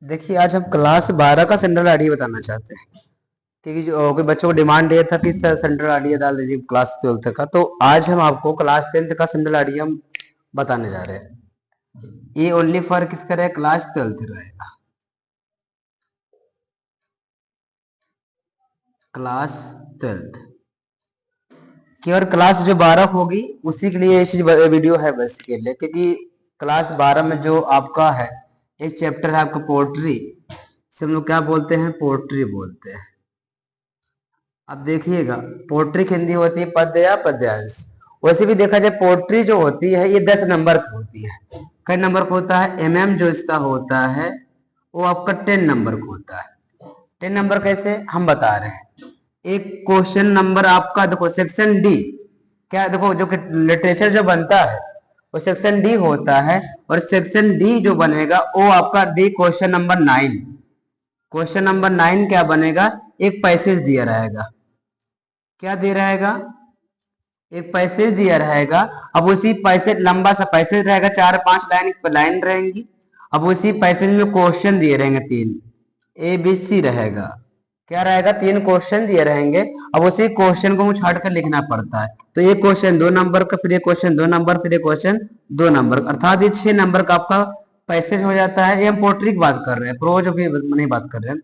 देखिए आज हम क्लास 12 का सेंट्रल आईडी बताना चाहते हैं क्योंकि जो कोई बच्चों को डिमांड दिया था कि सर सेंट्रल आईडी डाल दीजिए क्लास 12 का। तो आज हम आपको क्लास 10 का सेंट्रल आईडी हम बताने जा रहे हैं। ये ओनली फॉर किसका रहेगा? क्लास 12 रहेगा। क्लास 12 केवल क्लास जो 12 होगी उसी के लिए ये चीज वीडियो है, बस के लिए, क्योंकि क्लास 12 में जो आपका है एक चैप्टर है आपका पोट्री, इसे हम लोग क्या बोलते हैं? पोट्री बोलते हैं। अब देखिएगा, पोट्री की हिंदी होती है पद्य या पद्यांश। वैसे भी देखा जाए पोट्री जो होती है ये 10 नंबर की होती है। कई नंबर का होता है? जो इसका होता है वो आपका 10 नंबर का होता है। 10 नंबर कैसे हम बता रहे हैं। एक क्वेश्चन नंबर आपका देखो सेक्शन डी, क्या देखो जो लिटरेचर जो बनता है वो सेक्शन डी होता है, और सेक्शन डी जो बनेगा वो आपका D question number 9। Question number 9 क्या बनेगा? एक पैसेज दिया रहेगा। क्या दे रहेगा? एक पैसेज दिया रहेगा। अब उसी पैसेज, लंबा सा पैसेज रहेगा, 4-5 लाइन रहेंगी। अब उसी पैसेज में क्वेश्चन दिए रहेंगे 3, ए बी सी रहेगा। क्या रहेगा? 3 क्वेश्चन दिए रहेंगे। अब उसी क्वेश्चन को मुझे हट कर लिखना पड़ता है। तो ये क्वेश्चन 2 नंबर का, फिर ये क्वेश्चन 2 नंबर, फिर ये क्वेश्चन 2 नंबर, अर्थात ये 6 नंबर का आपका पैसेज हो जाता है। ये हम पोट्री की बात कर रहे हैं, प्रोज भी नहीं बात कर रहे हैं।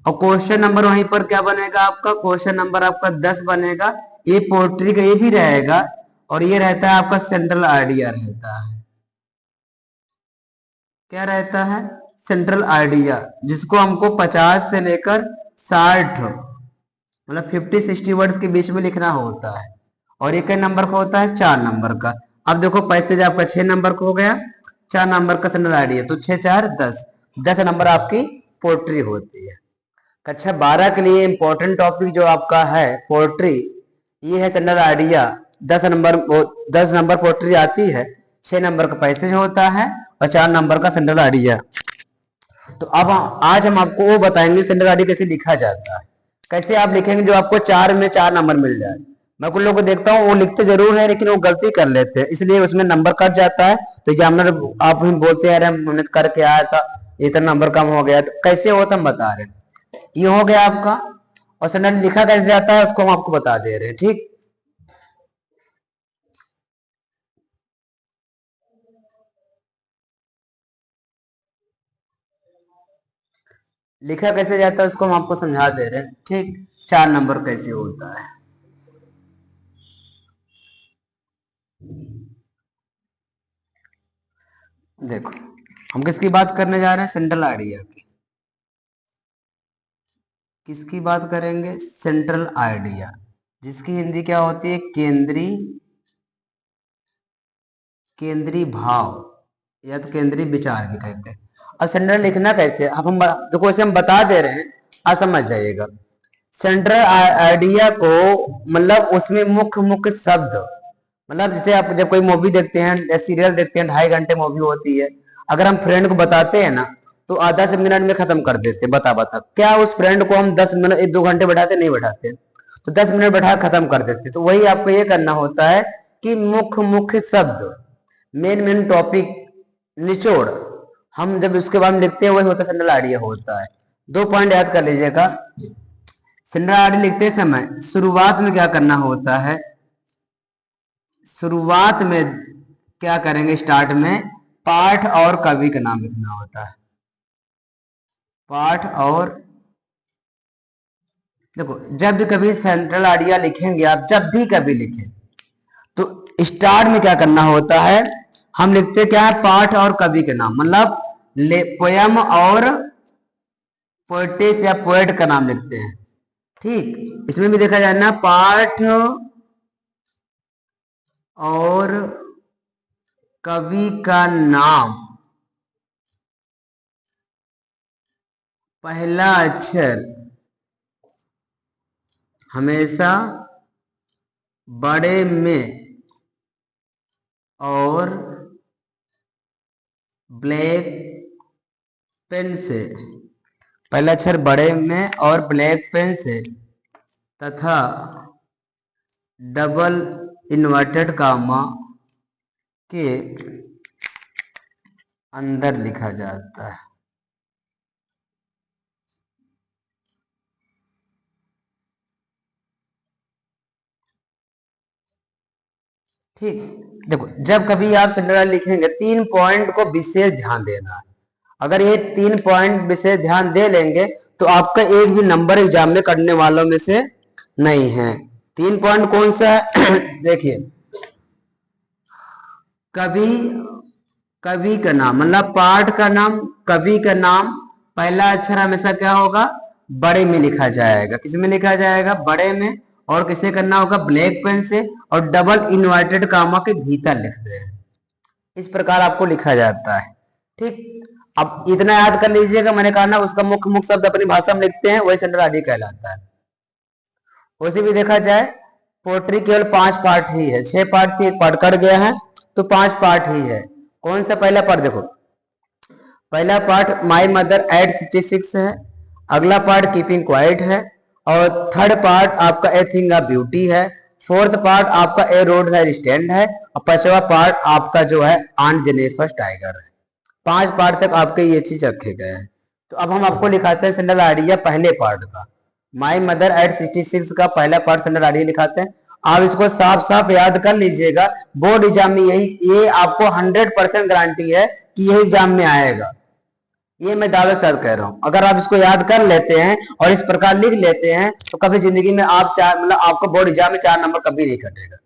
और क्वेश्चन नंबर वहीं पर क्या बनेगा आपका? क्वेश्चन नंबर आपका 10 बनेगा। ये पोट्री का ये भी रहेगा, और ये रहता है आपका सेंट्रल आइडिया रहता है। क्या रहता है? सेंट्रल आइडिया, जिसको हमको 50 से लेकर 60 मतलब 50-60 वर्ड्स के बीच में लिखना होता है। और ये कई नंबर का होता है? 4 नंबर का। अब देखो पैसेज आपका 6 नंबर का हो गया, 4 नंबर का सेंट्रल आइडिया, तो 6×4 10, 10 नंबर आपकी पोट्री होती है। कक्षा 12 के लिए इंपॉर्टेंट टॉपिक जो आपका है पोट्री, ये है सेंट्रल आइडिया। 10 नंबर पोट्री आती है, 6 नंबर का पैसेज होता है और 4 नंबर का सेंट्रल आइडिया। तो अब आज हम आपको वो बताएंगे सेंट्रल आइडिया कैसे लिखा जाता है। कैसे आप लिखेंगे जो आपको 4 में 4 नंबर मिल जाए। मैं कुछ लोगों को देखता हूँ वो लिखते जरूर है लेकिन वो गलती कर लेते हैं, इसलिए उसमें नंबर कट जाता है। तो एग्जामिनर आप हम बोलते हैं अरे हम मेहनत करके आया था, इतना नंबर कम हो गया, तो कैसे होता हम बता रहे हैं। ये हो गया आपका। और सेंटेंस लिखा कैसे जाता है उसको हम आपको बता दे रहे हैं, ठीक। लिखा कैसे जाता है उसको हम आपको समझा दे रहे हैं, ठीक। 4 नंबर कैसे होता है। देखो हम किसकी बात करने जा रहे हैं? सेंट्रल आइडिया की। किसकी बात करेंगे? सेंट्रल आइडिया, जिसकी हिंदी क्या होती है? केंद्रीय, केंद्रीय भाव या तो केंद्रीय विचार भी कहते हैं। अब सेंट्रल लिखना कैसे? अब हम देखो इसे हम बता दे रहे हैं, आप समझ जाइएगा। सेंट्रल आइडिया को मतलब उसमें मुख्य मुख्य शब्द, मतलब जैसे आप जब कोई मूवी देखते हैं या सीरियल देखते हैं, 2.5 घंटे मूवी होती है, अगर हम फ्रेंड को बताते हैं ना तो आधा से मिनट में खत्म कर देते, बता बता क्या उस फ्रेंड को हम 10 मिनट 1-2 घंटे बैठाते? नहीं बैठाते, तो 10 मिनट बैठा खत्म कर देते। तो वही आपको ये करना होता है कि मुख्य मुख्य शब्द, मेन मेन टॉपिक, निचोड़, हम जब उसके बाद लिखते हैं वही होता है सेंट्रल आइडिया होता है। 2 पॉइंट याद कर लीजिएगा। सेंट्रल आइडिया लिखते समय शुरुआत में क्या करना होता है? शुरुआत में क्या करेंगे? स्टार्ट में पाठ और कवि का नाम लिखना होता है। पाठ और देखो जब भी कभी सेंट्रल आइडिया लिखेंगे आप, जब भी कभी लिखें तो स्टार्ट में क्या करना होता है? हम लिखते क्या है? पाठ और कवि के नाम, मतलब पोयम और पोएटिस या पोएट का नाम लिखते हैं, ठीक। इसमें भी देखा जाए ना, पाठ और कवि का नाम, पहला अक्षर हमेशा बड़े में और ब्लैक पेन से, पहला अक्षर बड़े में और ब्लैक पेन से तथा डबल इन्वर्टेड कामा के अंदर लिखा जाता है। ठीक, देखो जब कभी आप सेंट्रल लिखेंगे 3 पॉइंट को विशेष ध्यान देना है। अगर ये 3 पॉइंट विशेष ध्यान दे लेंगे तो आपका एक भी नंबर एग्जाम में कटने वालों में से नहीं है। 3 पॉइंट कौन सा है? देखिए, कवि, कवि का नाम मतलब पाठ का नाम, कवि का नाम, पहला अक्षर हमेशा क्या होगा? बड़े में लिखा जाएगा। किस में लिखा जाएगा? बड़े में। और किसे करना होगा? ब्लैक पेन से, और डबल इन्वर्टेड कामा के भीतर लिख दे। इस प्रकार आपको लिखा जाता है। ठीक, अब इतना याद कर लीजिएगा, मैंने कहा ना उसका मुख्य मुख्य शब्द अपनी भाषा में लिखते हैं, वही सेंट्रल आईडी कहलाता है। वैसे भी देखा जाए पोट्री केवल 5 पार्ट ही है, 6 पार्ट थी, एक पार्ट कट गया है, तो 5 पार्ट ही है। कौन सा पहला पार्ट? देखो पहला पार्ट माई मदर एट 66 है, अगला पार्ट कीपिंग क्वाइट है, और थर्ड पार्ट आपका ए थिंग ऑफ ब्यूटी है, फोर्थ पार्ट आपका ए रोड है स्टैंड है, और पांचवा पार्ट आपका जो है आन जेनिफर टाइगर है। 5 पार्ट तक आपके ये चीज रखे गए हैं। तो अब हम आपको लिखाते हैं सेंट्रल आइडिया पहले पार्ट का। माई मदर एट 66 का पहला पार्ट सेंट्रल आइडिया लिखाते हैं। आप इसको साफ साफ याद कर लीजिएगा, बोर्ड एग्जाम में ये आपको 100% गारंटी है कि यही एग्जाम में आएगा। ये मैं दावे के साथ कह रहा हूं। अगर आप इसको याद कर लेते हैं और इस प्रकार लिख लेते हैं तो कभी जिंदगी में आप आपको बोर्ड एग्जाम में 4 नंबर कभी नहीं कटेगा।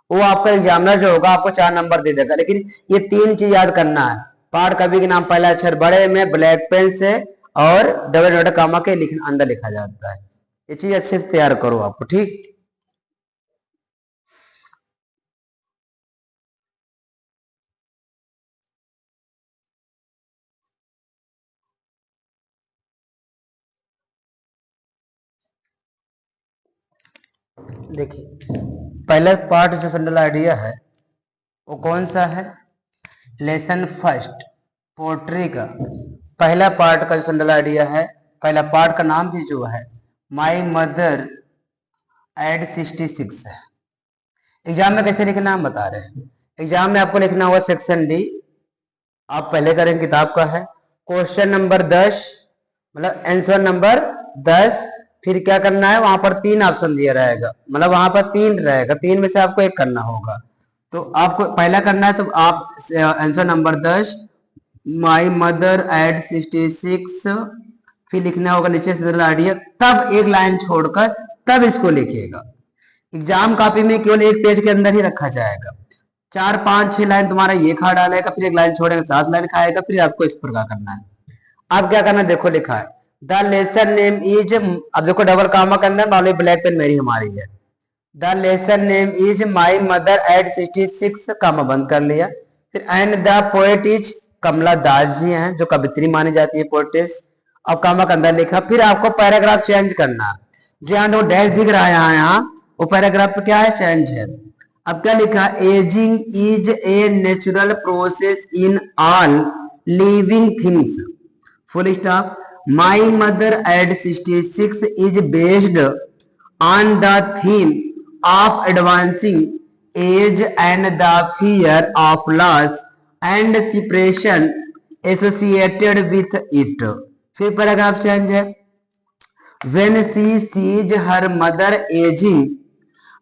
वो आपका एग्जामिनर जो होगा आपको 4 नंबर दे देगा। लेकिन ये 3 चीज याद करना है। पार्ट कवि के नाम पहला अक्षर बड़े में ब्लैक पेन से और डबल इन्वर्टेड कामा के अंदर लिखा जाता है। ये चीज अच्छे से तैयार करो आपको। ठीक, देखिए पहला पार्ट जो सेंट्रल आइडिया है वो कौन सा है? लेसन फर्स्ट पोट्री का पहला पार्ट का जो सेंट्रल आइडिया है, पहला पार्ट का नाम भी जो है माई मदर एट 66 है। एग्जाम में कैसे लिखना हम बता रहे हैं। एग्जाम में आपको लिखना होगा सेक्शन डी, आप पहले करेंगे किताब का है, क्वेश्चन नंबर 10 मतलब आंसर नंबर 10। फिर क्या करना है? वहां पर 3 ऑप्शन दिया रहेगा, मतलब वहां पर 3 रहेगा, 3 में से आपको एक करना होगा। तो आपको पहला करना है, तो आप answer number 10 my mother eight 66 फिर लिखना होगा नीचे से आइडिया, तब एक लाइन छोड़कर तब इसको लिखिएगा। एग्जाम कॉपी में केवल एक पेज के अंदर ही रखा जाएगा। 4 5 6 लाइन तुम्हारा ये खा डालेगा, फिर एक लाइन छोड़ेगा 7 लाइन खाएगा, फिर आपको इस प्रकार करना है। अब क्या करना है? देखो लिखा है द लेसन नेम इज, अब देखो डबल कामा के अंदर मान लो ब्लैक पेन मेरी हमारी है, the lesson name is my mother eight 66 कामा बंद कर लिया। फिर एंड द पोएट इज कमला दास जी हैं जो कवित्री मानी जाती है, पोएटिस। अब कामा के अंदर लिखा, फिर आपको पैराग्राफ चेंज करना। जो यहाँ दो डैश दिख रहा है यहाँ वो पैराग्राफ पे क्या है? चेंज है। अब क्या लिखा? Ageing is a natural process in all living things, full stop. My mother eight 66 is based on the theme of advancing as and the fear of loss and separation associated with it. फिर paragraph change है। When she sees her mother aging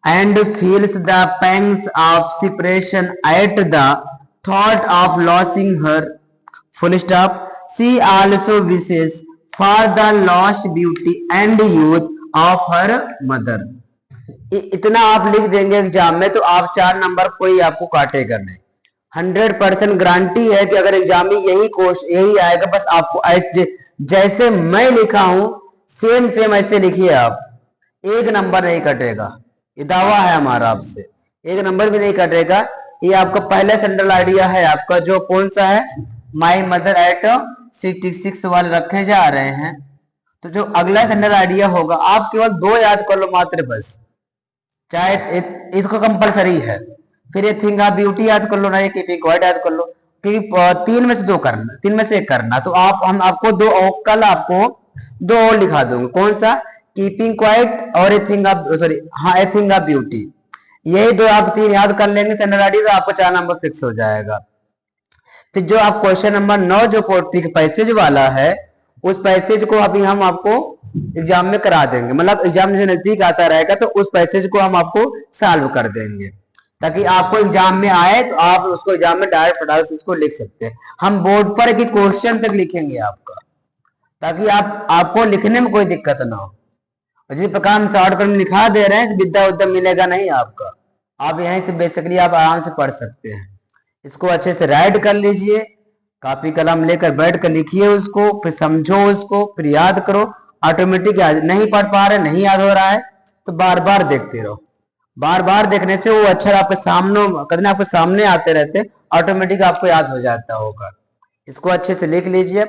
and feels the pangs of separation at the thought of losing her, full stop, she also wishes for the lost beauty and youth of her mother. इतना आप लिख देंगे exam में तो आप 4 number कोई आपको काटेगा नहीं। 100% गारंटी है कि अगर एग्जाम में यही आएगा। बस आपको ऐसे जैसे मैं लिखा हूं सेम सेम ऐसे लिखिए आप, एक नंबर नहीं कटेगा। ये दावा है हमारा आपसे, एक नंबर भी नहीं कटेगा। ये आपका पहला सेंट्रल आइडिया है आपका जो कौन सा है? माई मदर एट 66 वाले रखे जा रहे हैं। तो जो अगला सेंट्रल आइडिया होगा आप केवल 2 याद कर लो मात्र बस, चाहे इसको कंपलसरी है। फिर ये थिंग ऑफ ब्यूटी याद कर लो ना, ये कीपिंग क्वाइट याद कर लो, क्योंकि 3 में से 2 करना, 3 में से 1 करना। तो हम आपको 2 कल आपको 2 और लिखा दूंगा। कौन सा? कीपिंग क्वाइट और a thing of a thing of beauty. यही 2 आप 3 याद कर लेंगे सेंट्रल आइडिया तो आपको 4 नंबर फिक्स हो जाएगा। फिर जो आप क्वेश्चन नंबर 9 जो पोट्री के पैसेज वाला है उस पैसेज को अभी हम आपको एग्जाम में करा देंगे, मतलब एग्जाम से नजदीक आता रहेगा तो उस पैसेज को हम आपको सॉल्व कर देंगे ताकि आपको एग्जाम में आए तो आप उसको एग्जाम में डायरेक्ट फटाक से उसको लिख सकते हैं। हम बोर्ड पर एक क्वेश्चन तक लिखेंगे आपका, ताकि आपको लिखने में कोई दिक्कत ना हो। और जिस प्रकार हम शॉर्टकट में लिखा दे रहे हैं, विद्या उद्यम मिलेगा नहीं आपका। आप यहीं से बेसिकली आप आराम से पढ़ सकते हैं। इसको अच्छे से राइट कर लीजिए, कॉपी कलम लेकर बैठ कर लिखिए उसको, फिर समझो उसको, फिर याद करो। ऑटोमेटिक याद, नहीं पढ़ पा रहे, नहीं याद हो रहा है तो बार बार देखते रहो। बार बार देखने से वो अक्षर आपके सामने कदम आपके सामने आते रहते, ऑटोमेटिक आपको याद हो जाता होगा। इसको अच्छे से लिख लीजिए।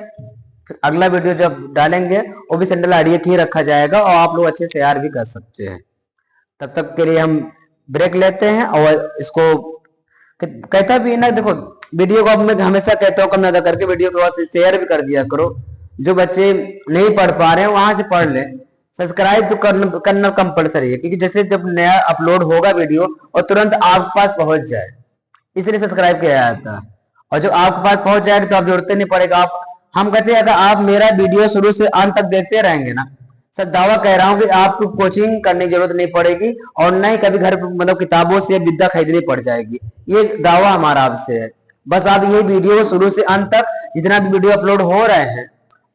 फिर अगला वीडियो जब डालेंगे वो भी सेंट्रल आईडिया ही रखा जाएगा और आप लोग अच्छे से तैयार भी कर सकते हैं। तब तक के लिए हम ब्रेक लेते हैं। और इसको कहता भी है ना, देखो वीडियो को अब मैं हमेशा कहता हूँ कम ज्यादा करके वीडियो को शेयर भी कर दिया करो। जो बच्चे नहीं पढ़ पा रहे हैं वहां से पढ़ ले। सब्सक्राइब तो करना कंपलसरी है, क्योंकि जैसे जब नया अपलोड होगा वीडियो और तुरंत आपके पास पहुंच जाए, इसलिए सब्सक्राइब किया जाता है। और जब आपके पास पहुंच जाएगा तो आप जरूरत नहीं पड़ेगा। आप हम कहते हैं अगर आप मेरा वीडियो शुरू से अंत तक देखते रहेंगे ना, सर दावा कह रहा हूँ कि आपको कोचिंग करने की जरूरत नहीं पड़ेगी और न ही कभी घर मतलब किताबों से विद्या खरीदनी पड़ जाएगी। ये दावा हमारा आपसे है। बस आप ये वीडियो शुरू से अंत तक जितना भी वीडियो अपलोड हो रहे हैं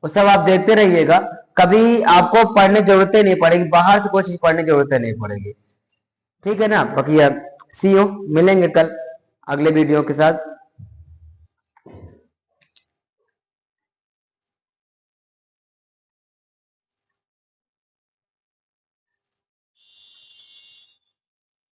वो सब आप देखते रहिएगा। कभी आपको पढ़ने की जरूरत नहीं पड़ेगी, बाहर से कोई चीज पढ़ने की जरूरत नहीं पड़ेगी। ठीक है ना। बाकी सी यू, मिलेंगे कल अगले वीडियो के साथ।